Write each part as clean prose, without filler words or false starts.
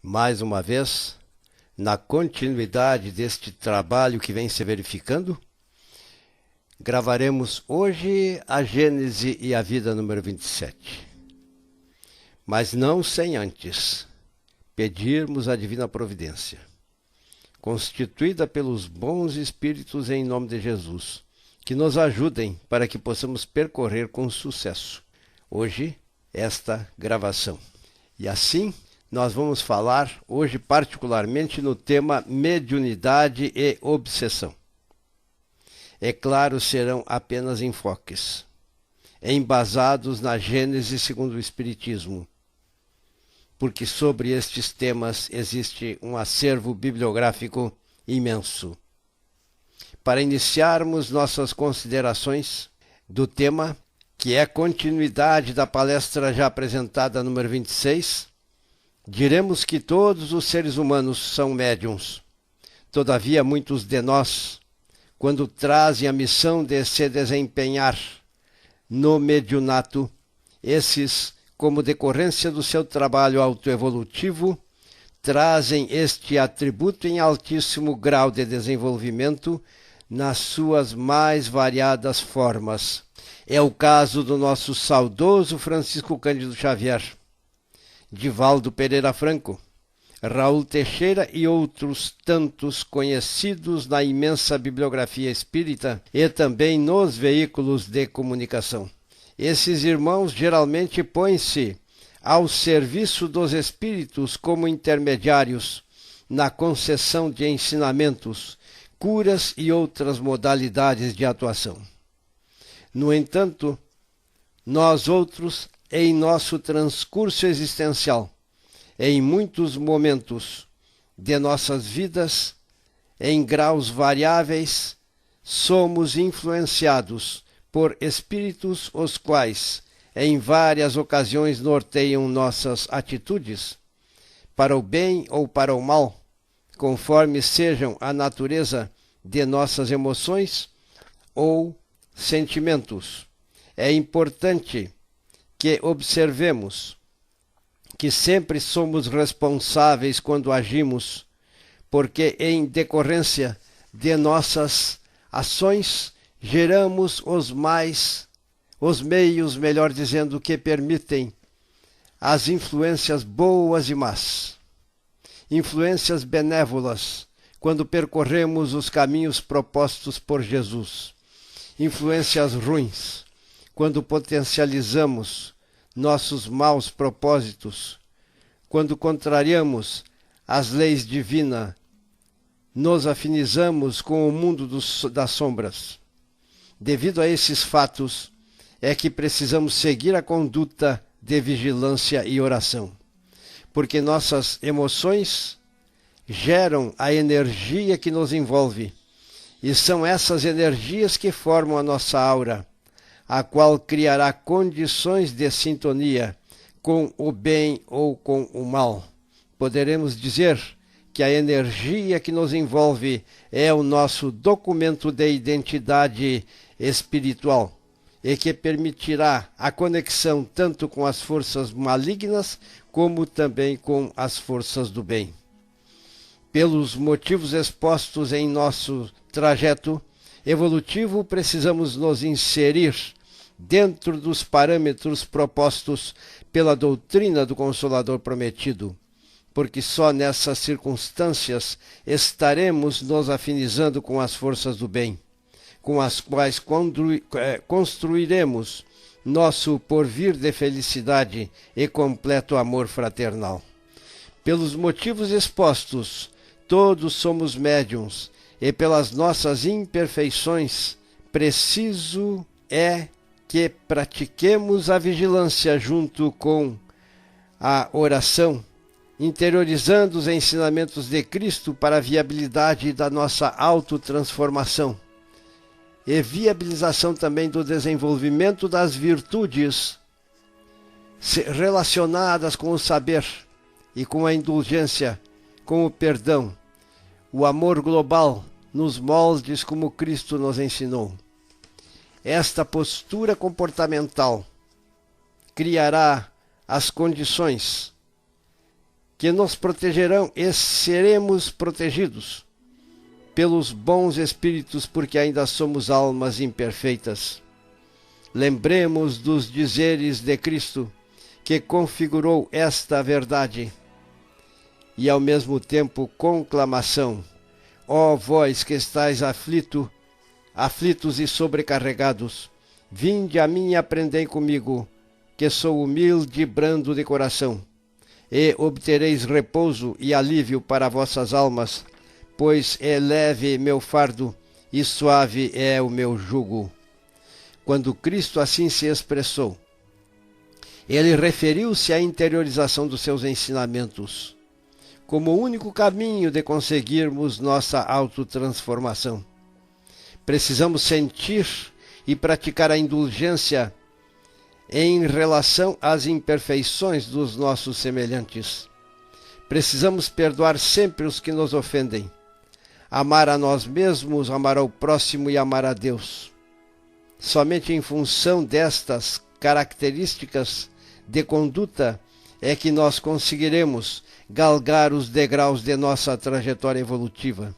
Mais uma vez, na continuidade deste trabalho que vem se verificando, gravaremos hoje a Gênese e a vida número 27. Mas não sem antes pedirmos a divina providência, constituída pelos bons espíritos em nome de Jesus, que nos ajudem para que possamos percorrer com sucesso hoje esta gravação. E assim, nós vamos falar hoje particularmente no tema mediunidade e obsessão. É claro, serão apenas enfoques, embasados na Gênese segundo o Espiritismo, porque sobre estes temas existe um acervo bibliográfico imenso. Para iniciarmos nossas considerações do tema, que é continuidade da palestra já apresentada número 26, diremos que todos os seres humanos são médiuns. Todavia, muitos de nós, quando trazem a missão de se desempenhar no mediunato, esses, como decorrência do seu trabalho autoevolutivo, trazem este atributo em altíssimo grau de desenvolvimento nas suas mais variadas formas. É o caso do nosso saudoso Francisco Cândido Xavier, Divaldo Pereira Franco, Raul Teixeira e outros tantos conhecidos na imensa bibliografia espírita e também nos veículos de comunicação. Esses irmãos geralmente põem-se ao serviço dos espíritos como intermediários na concessão de ensinamentos, curas e outras modalidades de atuação. No entanto, nós outros, em nosso transcurso existencial, em muitos momentos de nossas vidas, em graus variáveis, somos influenciados por espíritos os quais, em várias ocasiões, norteiam nossas atitudes, para o bem ou para o mal, conforme sejam a natureza de nossas emoções ou sentimentos. É importante que observemos que sempre somos responsáveis quando agimos, porque em decorrência de nossas ações geramos os meios, melhor dizendo, que permitem as influências boas e más. Influências benévolas, quando percorremos os caminhos propostos por Jesus. Influências ruins, quando potencializamos nossos maus propósitos, quando contrariamos as leis divinas, nos afinizamos com o mundo das sombras. Devido a esses fatos, é que precisamos seguir a conduta de vigilância e oração, porque nossas emoções geram a energia que nos envolve, e são essas energias que formam a nossa aura, a qual criará condições de sintonia com o bem ou com o mal. Poderemos dizer que a energia que nos envolve é o nosso documento de identidade espiritual e que permitirá a conexão tanto com as forças malignas como também com as forças do bem. Pelos motivos expostos em nosso trajeto evolutivo, precisamos nos inserir dentro dos parâmetros propostos pela doutrina do Consolador Prometido, porque só nessas circunstâncias estaremos nos afinizando com as forças do bem, com as quais construiremos nosso porvir de felicidade e completo amor fraternal. Pelos motivos expostos, todos somos médiuns, e pelas nossas imperfeições, preciso é que pratiquemos a vigilância junto com a oração, interiorizando os ensinamentos de Cristo para a viabilidade da nossa autotransformação e viabilização também do desenvolvimento das virtudes relacionadas com o saber e com a indulgência, com o perdão, o amor global nos moldes como Cristo nos ensinou. Esta postura comportamental criará as condições que nos protegerão e seremos protegidos pelos bons espíritos, porque ainda somos almas imperfeitas. Lembremos dos dizeres de Cristo, que configurou esta verdade, e ao mesmo tempo conclamação: ó vós que estáis aflitos e sobrecarregados, vinde a mim e aprendei comigo, que sou humilde e brando de coração, e obtereis repouso e alívio para vossas almas, pois é leve meu fardo e suave é o meu jugo. Quando Cristo assim se expressou, ele referiu-se à interiorização dos seus ensinamentos, como o único caminho de conseguirmos nossa autotransformação. Precisamos sentir e praticar a indulgência em relação às imperfeições dos nossos semelhantes. Precisamos perdoar sempre os que nos ofendem, amar a nós mesmos, amar ao próximo e amar a Deus. Somente em função destas características de conduta é que nós conseguiremos galgar os degraus de nossa trajetória evolutiva.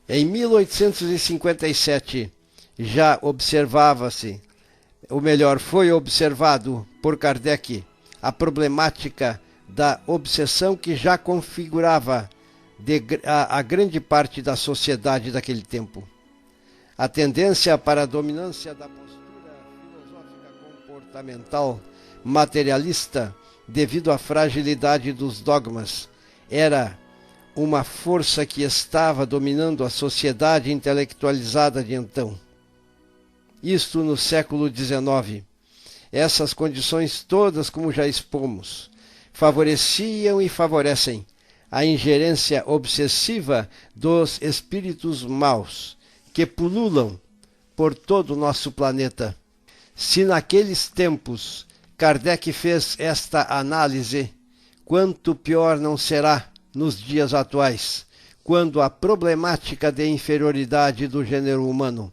Em 1857 já observava-se, ou melhor, foi observado por Kardec, a problemática da obsessão que já configurava a grande parte da sociedade daquele tempo. A tendência para a dominância da postura filosófica comportamental materialista, devido à fragilidade dos dogmas, era uma força que estava dominando a sociedade intelectualizada de então. Isto no século XIX. Essas condições todas, como já expomos, favoreciam e favorecem a ingerência obsessiva dos espíritos maus, que pululam por todo o nosso planeta. Se naqueles tempos Kardec fez esta análise, quanto pior não será nos dias atuais, quando a problemática de inferioridade do gênero humano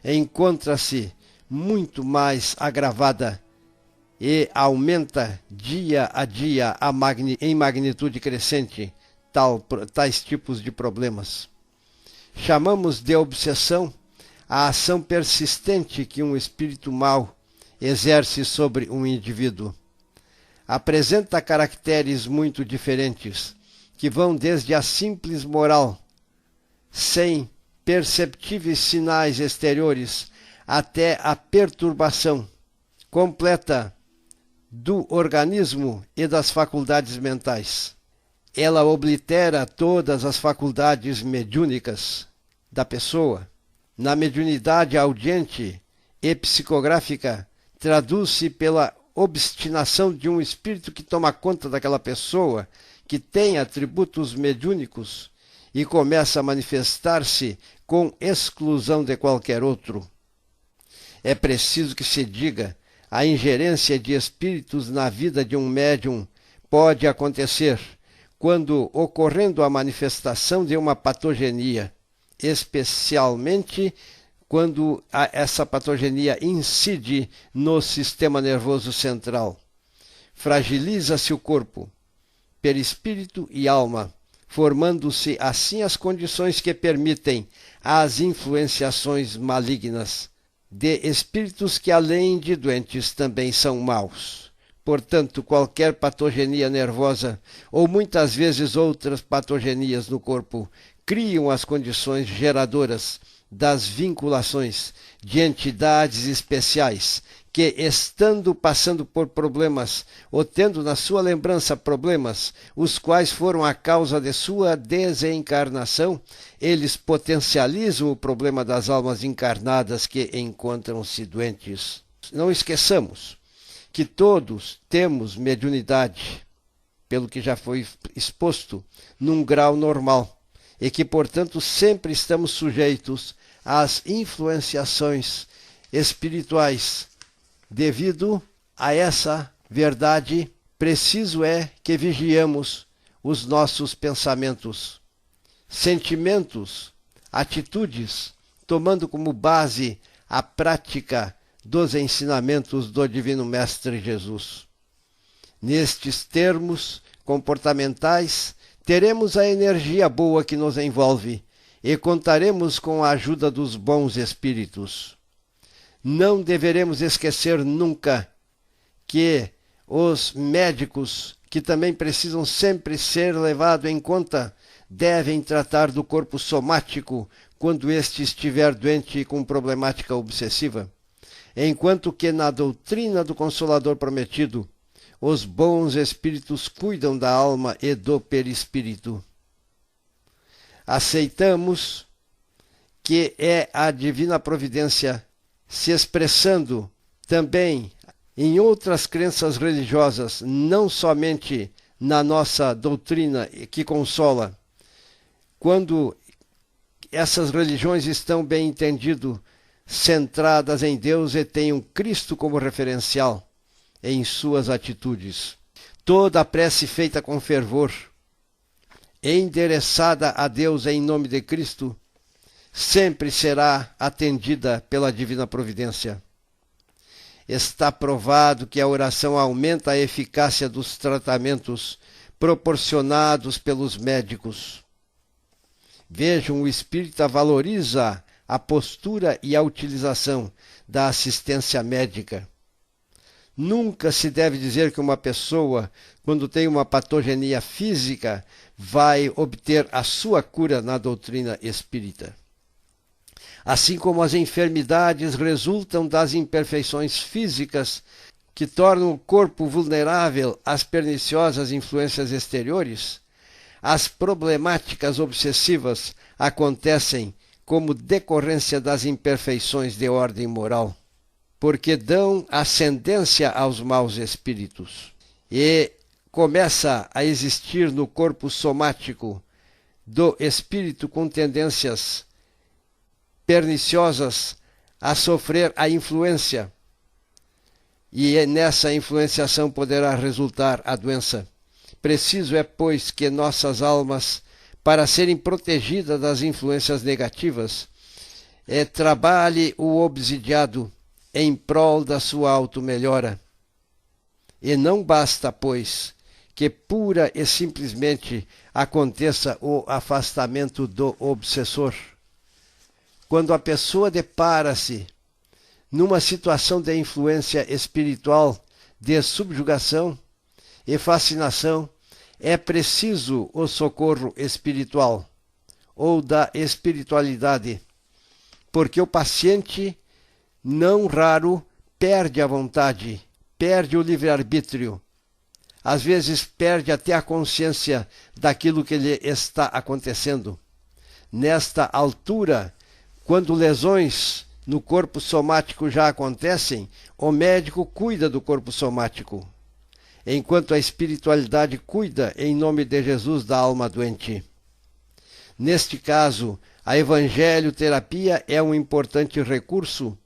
encontra-se muito mais agravada e aumenta dia a dia em magnitude crescente tais tipos de problemas. Chamamos de obsessão a ação persistente que um espírito mau exerce sobre um indivíduo. Apresenta caracteres muito diferentes, que vão desde a simples moral, sem perceptíveis sinais exteriores, até a perturbação completa do organismo e das faculdades mentais. Ela oblitera todas as faculdades mediúnicas da pessoa. Na mediunidade audiente e psicográfica, traduz-se pela obstinação de um espírito que toma conta daquela pessoa, que tem atributos mediúnicos, e começa a manifestar-se com exclusão de qualquer outro. É preciso que se diga, a ingerência de espíritos na vida de um médium pode acontecer quando ocorrendo a manifestação de uma patogenia, especialmente quando essa patogenia incide no sistema nervoso central. Fragiliza-se o corpo, perispírito e alma, formando-se assim as condições que permitem as influenciações malignas de espíritos que, além de doentes, também são maus. Portanto, qualquer patogenia nervosa, ou muitas vezes outras patogenias no corpo, criam as condições geradoras das vinculações de entidades especiais que, estando passando por problemas ou tendo na sua lembrança problemas, os quais foram a causa de sua desencarnação, eles potencializam o problema das almas encarnadas que encontram-se doentes. Não esqueçamos que todos temos mediunidade, pelo que já foi exposto, num grau normal, e que, portanto, sempre estamos sujeitos às influenciações espirituais. Devido a essa verdade, preciso é que vigiemos os nossos pensamentos, sentimentos, atitudes, tomando como base a prática dos ensinamentos do Divino Mestre Jesus. Nestes termos, comportamentais, teremos a energia boa que nos envolve e contaremos com a ajuda dos bons espíritos. Não deveremos esquecer nunca que os médicos, que também precisam sempre ser levados em conta, devem tratar do corpo somático quando este estiver doente e com problemática obsessiva, enquanto que na doutrina do Consolador Prometido, os bons espíritos cuidam da alma e do perispírito. Aceitamos que é a divina providência se expressando também em outras crenças religiosas, não somente na nossa doutrina que consola. Quando essas religiões estão bem entendido, centradas em Deus e têm um Cristo como referencial em suas atitudes. Toda a prece feita com fervor, endereçada a Deus em nome de Cristo, sempre será atendida pela divina providência. Está provado que a oração aumenta a eficácia dos tratamentos proporcionados pelos médicos. Vejam, o espírita valoriza a postura e a utilização da assistência médica. Nunca se deve dizer que uma pessoa, quando tem uma patogenia física, vai obter a sua cura na doutrina espírita. Assim como as enfermidades resultam das imperfeições físicas que tornam o corpo vulnerável às perniciosas influências exteriores, as problemáticas obsessivas acontecem como decorrência das imperfeições de ordem moral, porque dão ascendência aos maus espíritos. E começa a existir no corpo somático do espírito com tendências perniciosas a sofrer a influência, e nessa influenciação poderá resultar a doença. Preciso é, pois, que nossas almas, para serem protegidas das influências negativas, trabalhe o obsidiado em prol da sua auto-melhora. E não basta, pois, que pura e simplesmente aconteça o afastamento do obsessor. Quando a pessoa depara-se numa situação de influência espiritual, de subjugação e fascinação, é preciso o socorro espiritual ou da espiritualidade, porque o paciente, não raro, perde a vontade, perde o livre-arbítrio, às vezes perde até a consciência daquilo que lhe está acontecendo. Nesta altura, quando lesões no corpo somático já acontecem, o médico cuida do corpo somático, enquanto a espiritualidade cuida, em nome de Jesus, da alma doente. Neste caso, a evangelho-terapia é um importante recurso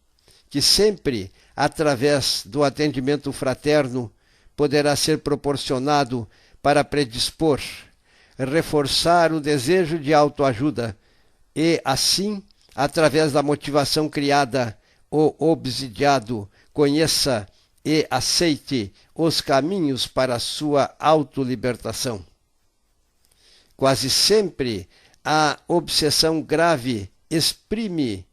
que sempre, através do atendimento fraterno, poderá ser proporcionado para predispor, reforçar o desejo de autoajuda e, assim, através da motivação criada, o obsidiado conheça e aceite os caminhos para a sua autolibertação. Quase sempre a obsessão grave exprime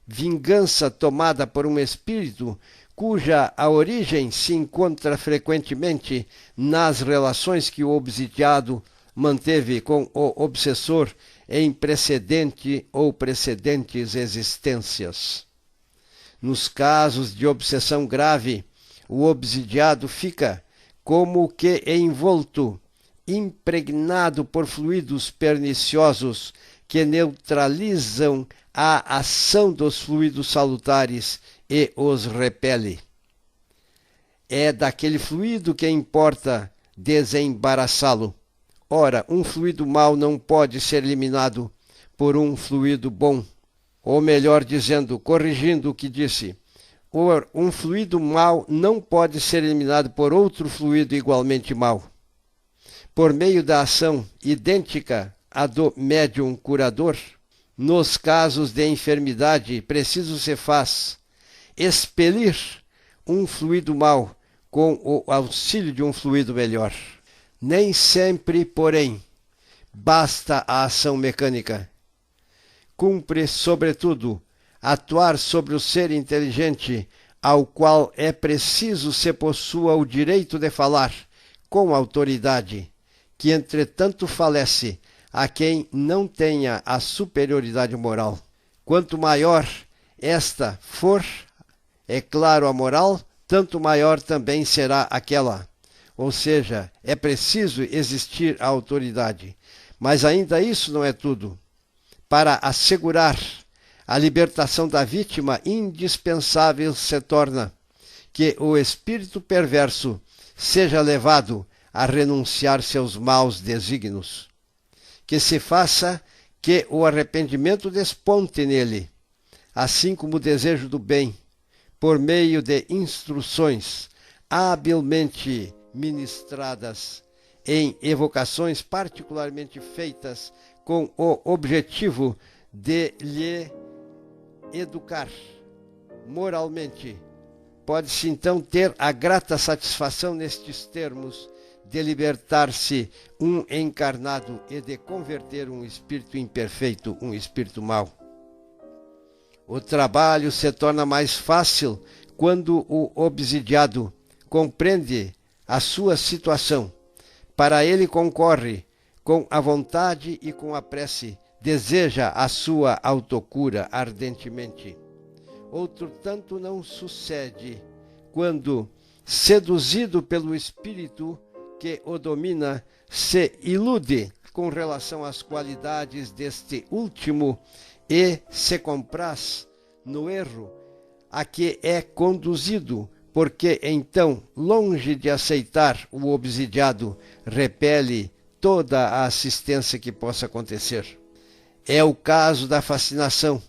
vingança tomada por um espírito cuja a origem se encontra frequentemente nas relações que o obsidiado manteve com o obsessor em precedente ou precedentes existências. Nos casos de obsessão grave, o obsidiado fica como que envolto, impregnado por fluidos perniciosos que neutralizam a ação dos fluidos salutares e os repele. É daquele fluido que importa desembaraçá-lo. Ora, um fluido mau não pode ser eliminado por um fluido bom. Ou melhor dizendo, corrigindo o que disse, um fluido mau não pode ser eliminado por outro fluido igualmente mau. Por meio da ação idêntica à do médium curador, nos casos de enfermidade, preciso se faz expelir um fluido mau com o auxílio de um fluido melhor. Nem sempre, porém, basta a ação mecânica. Cumpre, sobretudo, atuar sobre o ser inteligente, ao qual é preciso se possua o direito de falar com autoridade, que entretanto falece a quem não tenha a superioridade moral. Quanto maior esta for, é claro, a moral, tanto maior também será aquela. Ou seja, é preciso existir a autoridade. Mas ainda isso não é tudo. Para assegurar a libertação da vítima, indispensável se torna que o espírito perverso seja levado a renunciar seus maus desígnios. Que se faça que o arrependimento desponte nele, assim como o desejo do bem, por meio de instruções habilmente ministradas em evocações particularmente feitas com o objetivo de lhe educar moralmente. Pode-se então ter a grata satisfação nestes termos de libertar-se um encarnado e de converter um espírito imperfeito, um espírito mau. O trabalho se torna mais fácil quando o obsidiado compreende a sua situação. Para ele concorre com a vontade e com a prece, deseja a sua autocura ardentemente. Outro tanto não sucede quando, seduzido pelo espírito que o domina, se ilude com relação às qualidades deste último e se compraz no erro a que é conduzido, porque então, longe de aceitar o obsidiado, repele toda a assistência que possa acontecer. É o caso da fascinação,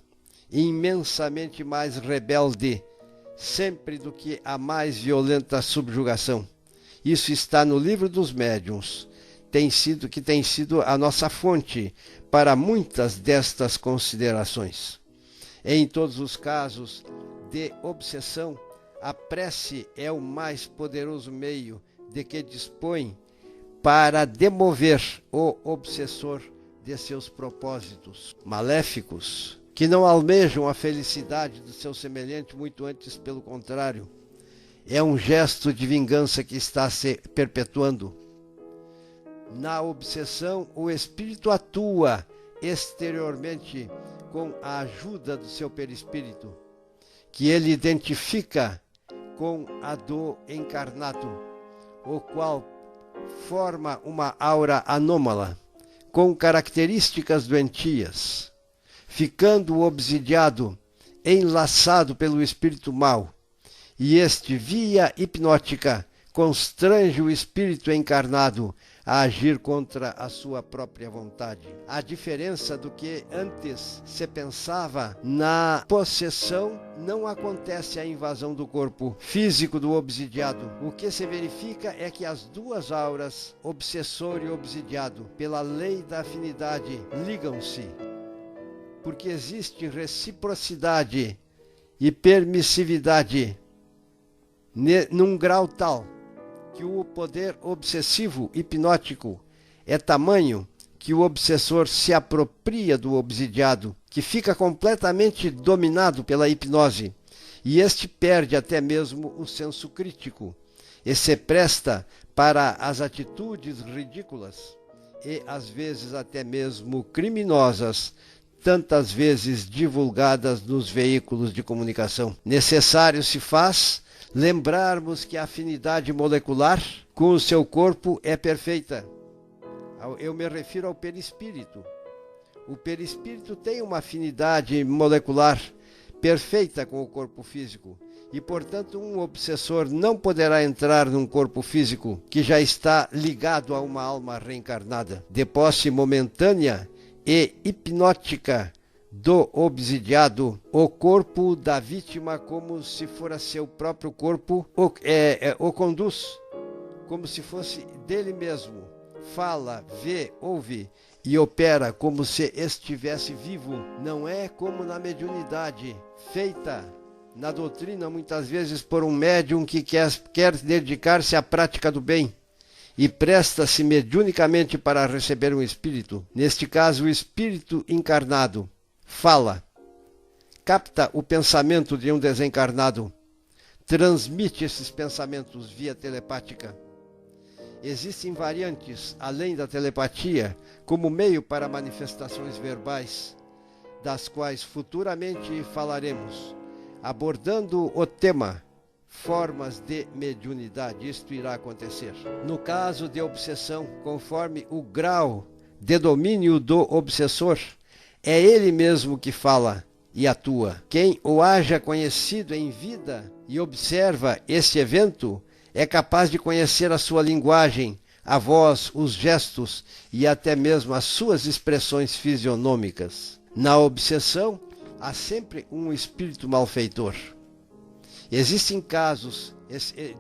imensamente mais rebelde, sempre do que a mais violenta subjugação. Isso está no Livro dos Médiuns, tem sido a nossa fonte para muitas destas considerações. Em todos os casos de obsessão, a prece é o mais poderoso meio de que dispõe para demover o obsessor de seus propósitos maléficos, que não almejam a felicidade do seu semelhante, muito antes pelo contrário. É um gesto de vingança que está se perpetuando. Na obsessão, o espírito atua exteriormente com a ajuda do seu perispírito, que ele identifica com a do encarnado, o qual forma uma aura anômala, com características doentias, ficando o obsidiado enlaçado pelo espírito mau, e este, via hipnótica, constrange o espírito encarnado a agir contra a sua própria vontade. A diferença do que antes se pensava na possessão, não acontece a invasão do corpo físico do obsidiado. O que se verifica é que as duas auras, obsessor e obsidiado, pela lei da afinidade, ligam-se, porque existe reciprocidade e permissividade num grau tal que o poder obsessivo hipnótico é tamanho que o obsessor se apropria do obsidiado, que fica completamente dominado pela hipnose, e este perde até mesmo o senso crítico e se presta para as atitudes ridículas e às vezes até mesmo criminosas, tantas vezes divulgadas nos veículos de comunicação. Necessário se faz lembrarmos que a afinidade molecular com o seu corpo é perfeita. Eu me refiro ao perispírito. O perispírito tem uma afinidade molecular perfeita com o corpo físico e, portanto, um obsessor não poderá entrar num corpo físico que já está ligado a uma alma reencarnada. De posse momentânea e hipnótica do obsidiado, o corpo da vítima, como se fora seu próprio corpo, o conduz, como se fosse dele mesmo. Fala, vê, ouve e opera como se estivesse vivo. Não é como na mediunidade, feita na doutrina muitas vezes por um médium que quer dedicar-se à prática do bem e presta-se mediunicamente para receber um espírito, neste caso o espírito encarnado, fala, capta o pensamento de um desencarnado, transmite esses pensamentos via telepática. Existem variantes, além da telepatia, como meio para manifestações verbais, das quais futuramente falaremos, abordando o tema formas de mediunidade. Isto irá acontecer. No caso de obsessão, conforme o grau de domínio do obsessor, é ele mesmo que fala e atua. Quem o haja conhecido em vida e observa esse evento é capaz de conhecer a sua linguagem, a voz, os gestos e até mesmo as suas expressões fisionômicas. Na obsessão, há sempre um espírito malfeitor. Existem casos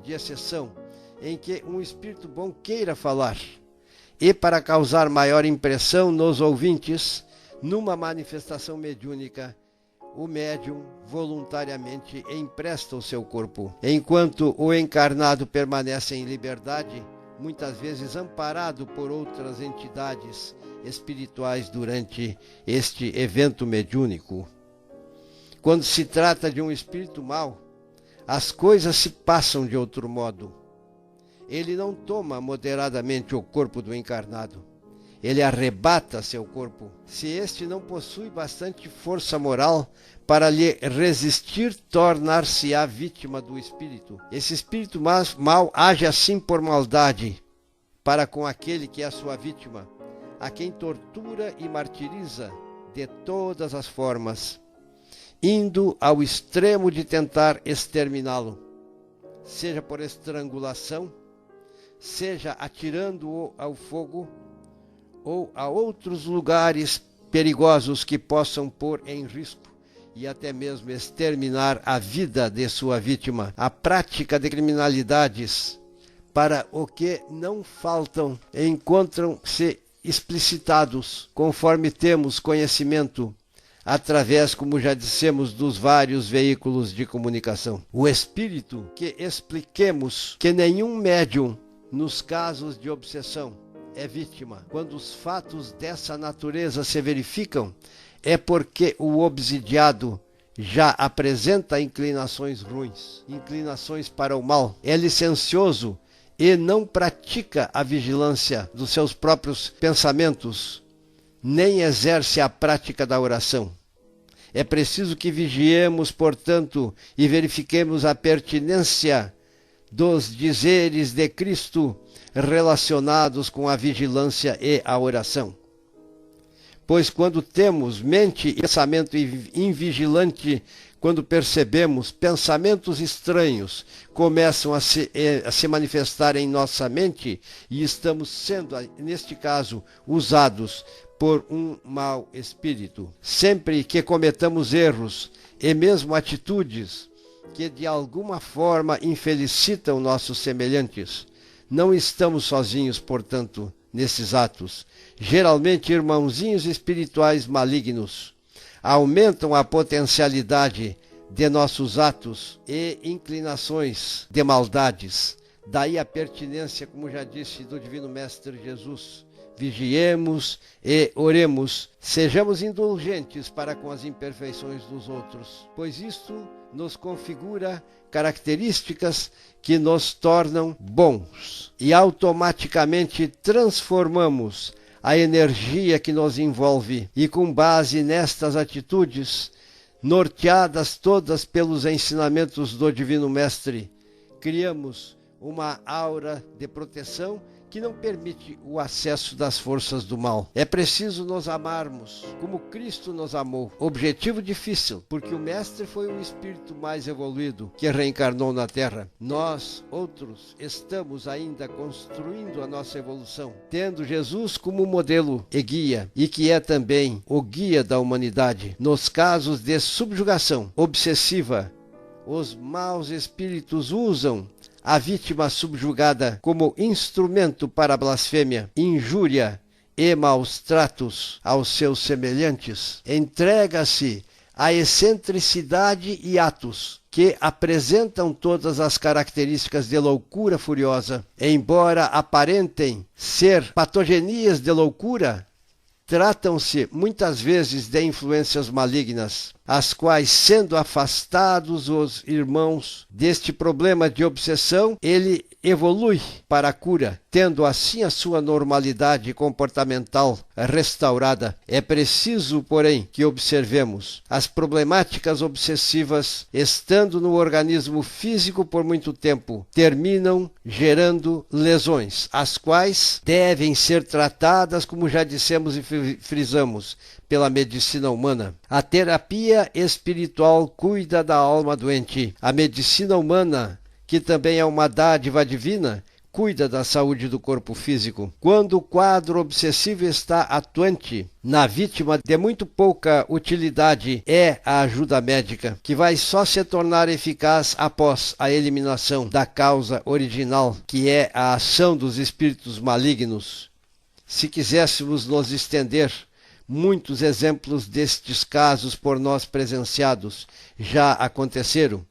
de exceção em que um espírito bom queira falar e, para causar maior impressão nos ouvintes, numa manifestação mediúnica, o médium voluntariamente empresta o seu corpo, enquanto o encarnado permanece em liberdade, muitas vezes amparado por outras entidades espirituais durante este evento mediúnico. Quando se trata de um espírito mau, as coisas se passam de outro modo. Ele não toma moderadamente o corpo do encarnado. Ele arrebata seu corpo. Se este não possui bastante força moral para lhe resistir, tornar-se-á vítima do espírito. Esse espírito mau age assim por maldade para com aquele que é a sua vítima, a quem tortura e martiriza de todas as formas, indo ao extremo de tentar exterminá-lo, seja por estrangulação, seja atirando-o ao fogo, ou a outros lugares perigosos que possam pôr em risco e até mesmo exterminar a vida de sua vítima. A prática de criminalidades, para o que não faltam, encontram-se explicitados, conforme temos conhecimento, através, como já dissemos, dos vários veículos de comunicação. O espírito que expliquemos que nenhum médium, nos casos de obsessão, é vítima. Quando os fatos dessa natureza se verificam, é porque o obsidiado já apresenta inclinações ruins, inclinações para o mal. É licencioso e não pratica a vigilância dos seus próprios pensamentos, nem exerce a prática da oração. É preciso que vigiemos, portanto, e verifiquemos a pertinência dos dizeres de Cristo relacionados com a vigilância e a oração. Pois quando temos mente e pensamento invigilante, quando percebemos pensamentos estranhos começam a se manifestar em nossa mente e estamos sendo, neste caso, usados por um mau espírito. Sempre que cometamos erros e mesmo atitudes que de alguma forma infelicitam nossos semelhantes, não estamos sozinhos, portanto, nesses atos. Geralmente, irmãozinhos espirituais malignos aumentam a potencialidade de nossos atos e inclinações de maldades. Daí a pertinência, como já disse, do Divino Mestre Jesus. Vigiemos e oremos, sejamos indulgentes para com as imperfeições dos outros, pois isto nos configura características que nos tornam bons e automaticamente transformamos a energia que nos envolve e, com base nestas atitudes, norteadas todas pelos ensinamentos do Divino Mestre, criamos uma aura de proteção que não permite o acesso das forças do mal. É preciso nos amarmos como Cristo nos amou. Objetivo difícil, porque o Mestre foi o espírito mais evoluído que reencarnou na Terra. Nós, outros, estamos ainda construindo a nossa evolução, tendo Jesus como modelo e guia, e que é também o guia da humanidade. Nos casos de subjugação obsessiva, os maus espíritos usam a vítima subjugada como instrumento para blasfêmia, injúria e maus tratos aos seus semelhantes. Entrega-se a excentricidade e atos que apresentam todas as características de loucura furiosa, embora aparentem ser patogenias de loucura, tratam-se muitas vezes de influências malignas, as quais, sendo afastados os irmãos deste problema de obsessão, ele evolui para a cura, tendo assim a sua normalidade comportamental restaurada. É preciso, porém, que observemos as problemáticas obsessivas, estando no organismo físico por muito tempo, terminam gerando lesões, as quais devem ser tratadas, como já dissemos e frisamos, pela medicina humana. A terapia espiritual cuida da alma doente. A medicina humana, que também é uma dádiva divina, cuida da saúde do corpo físico. Quando o quadro obsessivo está atuante na vítima de muito pouca utilidade, é a ajuda médica, que vai só se tornar eficaz após a eliminação da causa original, que é a ação dos espíritos malignos. Se quiséssemos nos estender, muitos exemplos destes casos por nós presenciados já aconteceram,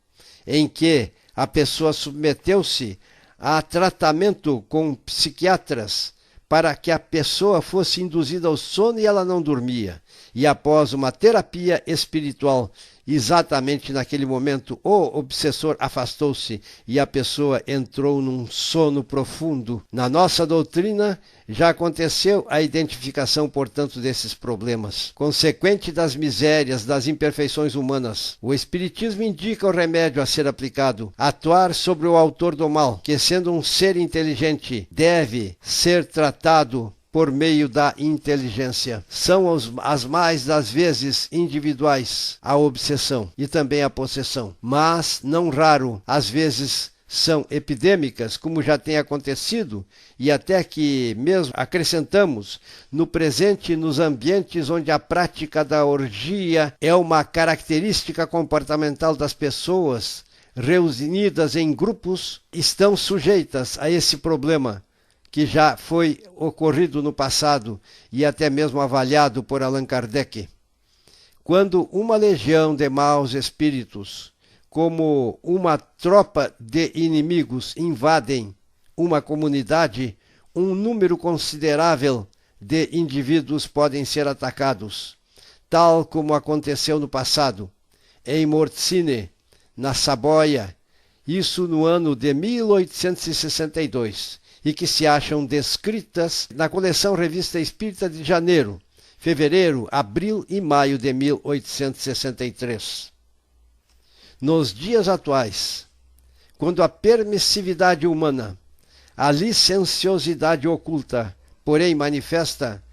em que a pessoa submeteu-se a tratamento com psiquiatras para que a pessoa fosse induzida ao sono e ela não dormia. E após uma terapia espiritual, exatamente naquele momento, o obsessor afastou-se e a pessoa entrou num sono profundo. Na nossa doutrina, já aconteceu a identificação, portanto, desses problemas. Consequente das misérias, das imperfeições humanas, o Espiritismo indica o remédio a ser aplicado: atuar sobre o autor do mal, que, sendo um ser inteligente, deve ser tratado por meio da inteligência. São as mais das vezes individuais a obsessão e também a possessão, mas não raro, às vezes são epidêmicas, como já tem acontecido, e até que mesmo acrescentamos no presente nos ambientes onde a prática da orgia é uma característica comportamental das pessoas reunidas em grupos, estão sujeitas a esse problema, que já foi ocorrido no passado e até mesmo avaliado por Allan Kardec. Quando uma legião de maus espíritos, como uma tropa de inimigos, invadem uma comunidade, um número considerável de indivíduos podem ser atacados, tal como aconteceu no passado, em Mortsine, na Saboia, isso no ano de 1862, e que se acham descritas na coleção Revista Espírita de janeiro, fevereiro, abril e maio de 1863. Nos dias atuais, quando a permissividade humana, a licenciosidade oculta, porém manifesta,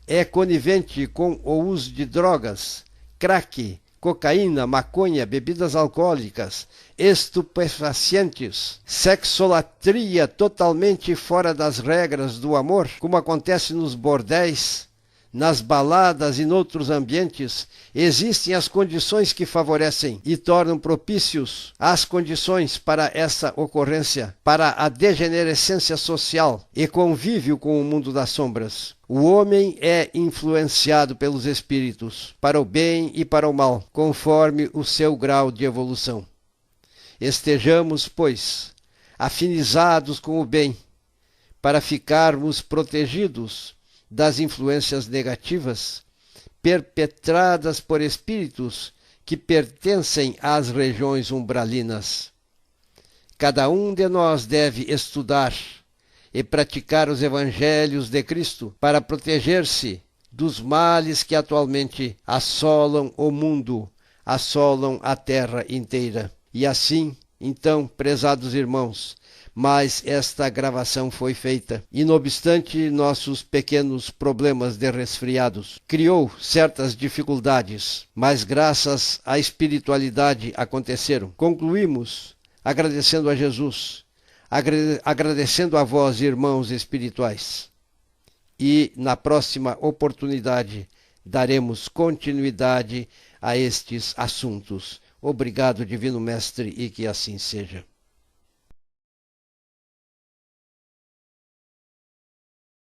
é conivente com o uso de drogas, crack, cocaína, maconha, bebidas alcoólicas, estupefacientes, sexolatria totalmente fora das regras do amor, como acontece nos bordéis, nas baladas e noutros ambientes, existem as condições que favorecem e tornam propícios as condições para essa ocorrência, para a degenerescência social e convívio com o mundo das sombras. O homem é influenciado pelos espíritos, para o bem e para o mal, conforme o seu grau de evolução. Estejamos, pois, afinizados com o bem, para ficarmos protegidos das influências negativas perpetradas por espíritos que pertencem às regiões umbralinas. Cada um de nós deve estudar e praticar os evangelhos de Cristo para proteger-se dos males que atualmente assolam o mundo, assolam a terra inteira. E assim, então, prezados irmãos, mas esta gravação foi feita, e não obstante nossos pequenos problemas de resfriados, criou certas dificuldades, mas graças à espiritualidade aconteceram. Concluímos agradecendo a Jesus, agradecendo a vós, irmãos espirituais, e na próxima oportunidade daremos continuidade a estes assuntos. Obrigado, Divino Mestre, e que assim seja.